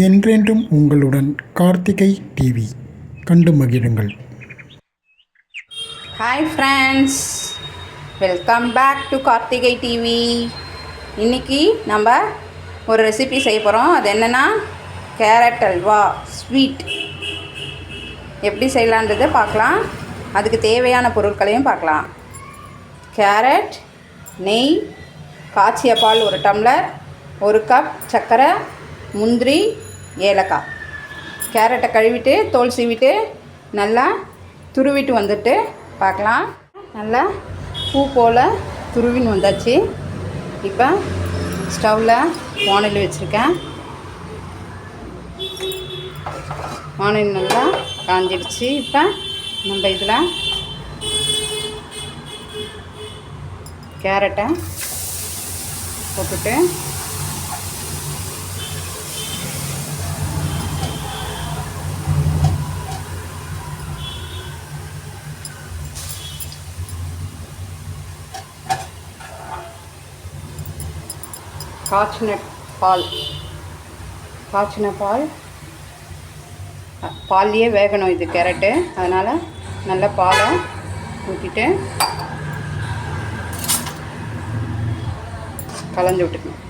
என்றென்றும் உங்களுடன் கார்த்திகை டிவி கண்டு மகிழுங்கள். Hi friends, welcome back to Karthigai TV. இன்றைக்கி நம்ம ஒரு ரெசிபி செய்ய போகிறோம். அது என்னென்னா கேரட் அல்வா ஸ்வீட். எப்படி செய்யலான்றதை பார்க்கலாம். அதுக்கு தேவையான பொருட்களையும் பார்க்கலாம். கேரட், நெய், காய்ச்சிய பால் 1 டம்ளர், 1 கப் சர்க்கரை, முந்திரி, ஏலக்காய். கேரட்டை கழுவிட்டு தோல் சீவிட்டு நல்லா துருவிட்டு வந்துட்டு பார்க்கலாம். நல்லா பூ போல் துருவின்னு வந்தாச்சு. இப்போ ஸ்டவ்வில் வானல் வச்சுருக்கேன். வானல் நல்லா காஞ்சிடுச்சு. இப்போ நம்ம இதில் கேரட்டை போட்டுட்டு காய்ச்சின பால் பால்லையே வேகணும் இது கேரட்டு. அதனால் நல்லா பாலை ஊற்றிட்டு கலந்து விட்டுக்கணும்.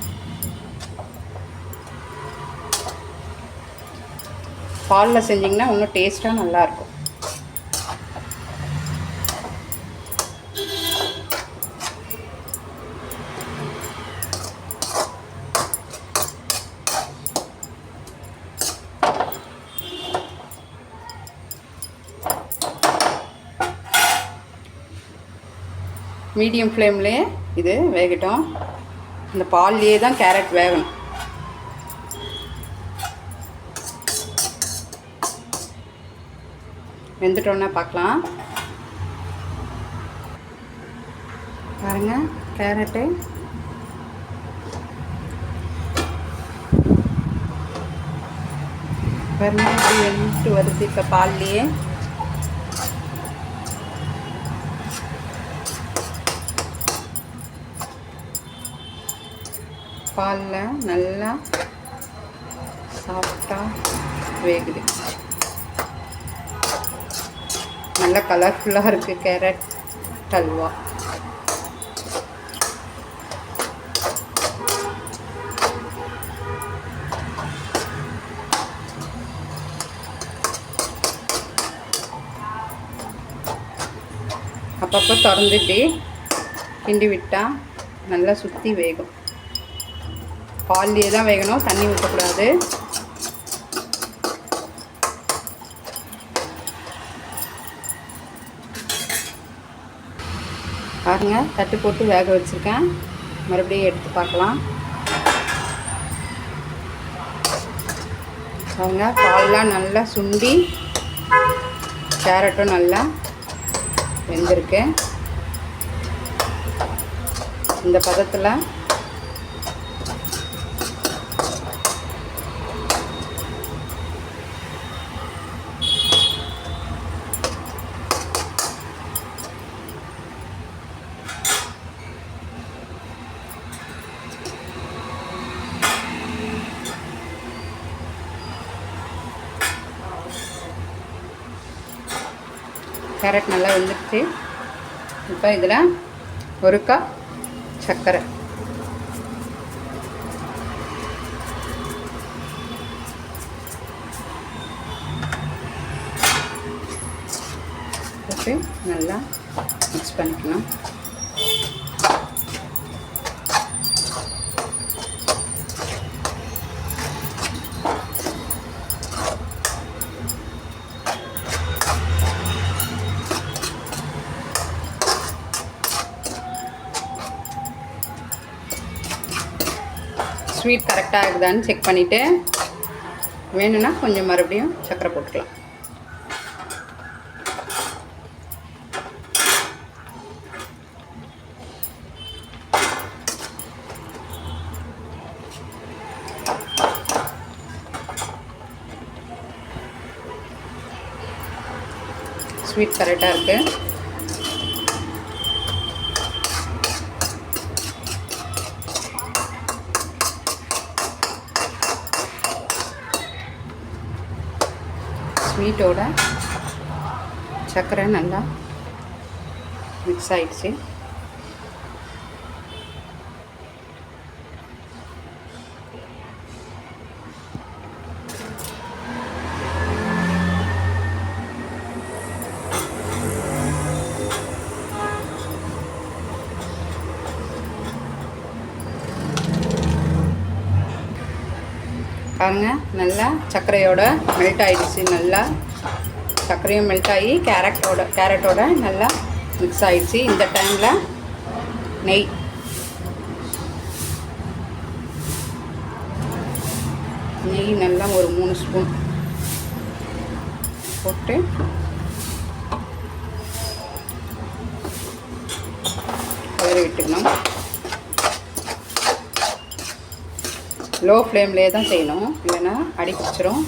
பாலில் செஞ்சிங்கன்னா இன்னும் டேஸ்ட்டாக நல்லாயிருக்கும். மீடியம் ஃப்ளேம்லேயே இது வேகட்டும். இந்த பால்லையே தான் கேரட் வேகணும். வெந்துட்டோன்னா பார்க்கலாம். பாருங்கள், கேரட்டு பாருங்க இப்படி வெந்துட்டு வருது. இப்போ பால்லையே பாலில் நல்லா சாஃப்டாக வேகுது. நல்லா கலர்ஃபுல்லாக இருக்குது கேரட் அல்வா. அப்பப்போ திறந்துட்டு கிண்டி விட்டால் நல்லா சுற்றி வேகும். பால்லையே தான் வேகணும், தண்ணி ஊற்றக்கூடாது. பாருங்கள், தட்டு போட்டு வேக வச்சுருக்கேன். மறுபடியும் எடுத்து பார்க்கலாம். பாருங்க, பால்லாம் நல்லா சுண்டி கேரட்டும் நல்லா வெந்திருக்கு. இந்த பதத்தில் கேரட் நல்லா வெந்துடுச்சு. இப்போ இதில் 1 கப் சர்க்கரை, போட்டு நல்லா மிக்ஸ் பண்ணிக்கணும். ஸ்வீட் கரெக்டாக இருக்குதான்னு செக் பண்ணிவிட்டு வேணும்னா கொஞ்சம் மறுபடியும் சர்க்கரை போட்டுக்கலாம். ஸ்வீட் கரெக்டாக இருக்குது. ஸ்வீட்டோட சர்க்கரை நல்லா மிக்ஸ் ஆயிடுச்சு. பாருங்க, நல்லா சர்க்கரையோட மெல்ட் ஆகிடுச்சு. நல்லா சர்க்கரையும் மெல்ட் ஆகி கேரட்டோட நல்லா மிக்ஸ் ஆகிடுச்சு. இந்த டைமில் நெய் நல்லா ஒரு 3 ஸ்பூன் போட்டு கலரி விட்டுக்கணும். லோ ஃப்ளேம்லேயே தான் செய்யணும், இல்லைன்னா அடி பிடிச்சிரும்.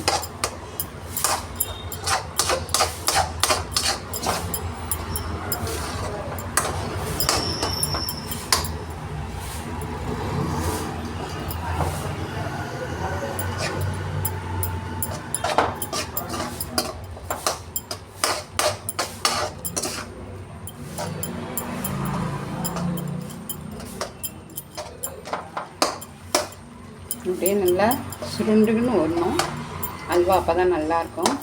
அப்படியே நல்லா சுருண்டுக்குன்னு வரணும் அல்வா, அப்போ தான் நல்லாயிருக்கும்.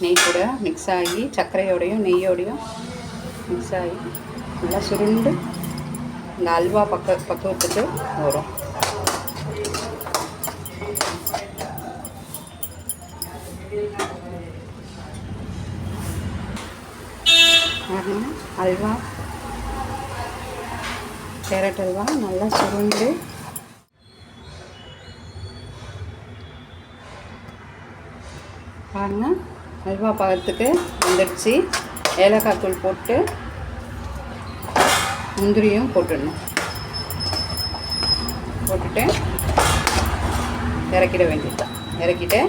நெய் கூட மிக்ஸ் ஆகி சர்க்கரையோடையும் நெய்யோடையும் மிக்ஸ் ஆகி நல்லா சுருண்டு இந்த அல்வா பக்குவத்துக்கு வரும். அல்வா கேரட் அல்வா நல்லா சுருண்டு பாருங்க, அல்வா பதத்துக்கு வந்துடுச்சு. ஏலக்காய் தூள் போட்டு முந்திரியும் போட்டுடணும். போட்டுட்டு இறக்கிட வேண்டியதுதான். இறக்கிட்டு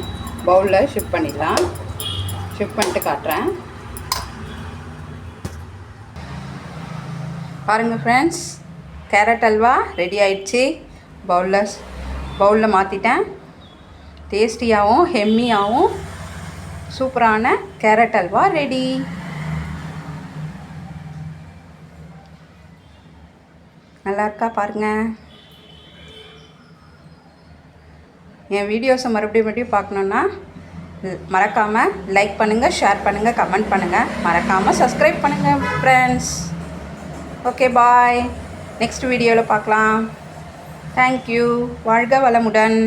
பவுலில் ஷிஃப்ட் பண்ணிடலாம். ஷிஃப்ட் பண்ணிட்டு காட்டுறேன். பாருங்கள் ஃப்ரெண்ட்ஸ், கேரட் அல்வா ரெடி ஆயிடுச்சு. பவுலில் மாற்றிட்டேன். டேஸ்டியாகவும் ஹெம்மியாகவும் சூப்பரான கேரட் அல்வா ரெடி. நல்லா இருக்கா பாருங்கள். என் வீடியோஸை மறுபடியும் பார்க்கணுன்னா மறக்காமல் லைக் பண்ணுங்கள், ஷேர் பண்ணுங்கள், கமெண்ட் பண்ணுங்கள். மறக்காமல் சப்ஸ்கிரைப் பண்ணுங்கள் ஃப்ரெண்ட்ஸ். ஓகே, பாய். நெக்ஸ்ட் வீடியோவில் பார்க்கலாம். தேங்க்யூ. வாழ்க வளமுடன்.